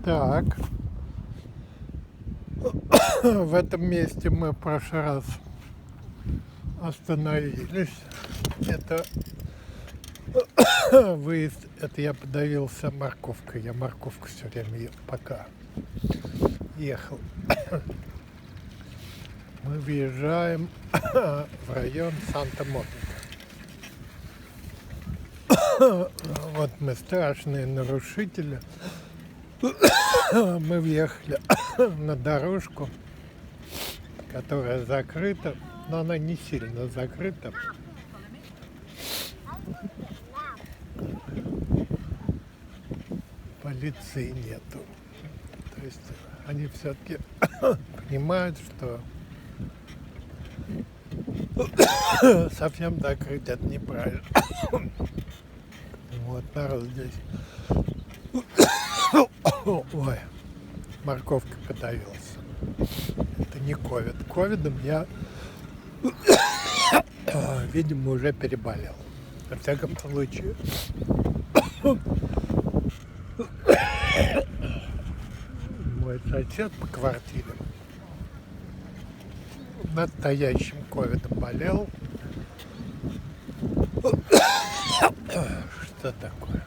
Так, в этом месте мы в прошлый раз остановились. Это выезд, это я подавился морковкой. Я морковку все время ел, пока ехал. Мы въезжаем в район Санта-Моника. Вот мы страшные нарушители. Мы въехали на дорожку, которая закрыта, но она не сильно закрыта. Полиции нету. То есть они все-таки понимают, что совсем закрыть это неправильно. Вот народ здесь. Ой, морковкой подавился. Это не ковид. Ковидом я, видимо, уже переболел. Во всяком случае. Мой сосед по квартире настоящим ковидом болел. Что такое?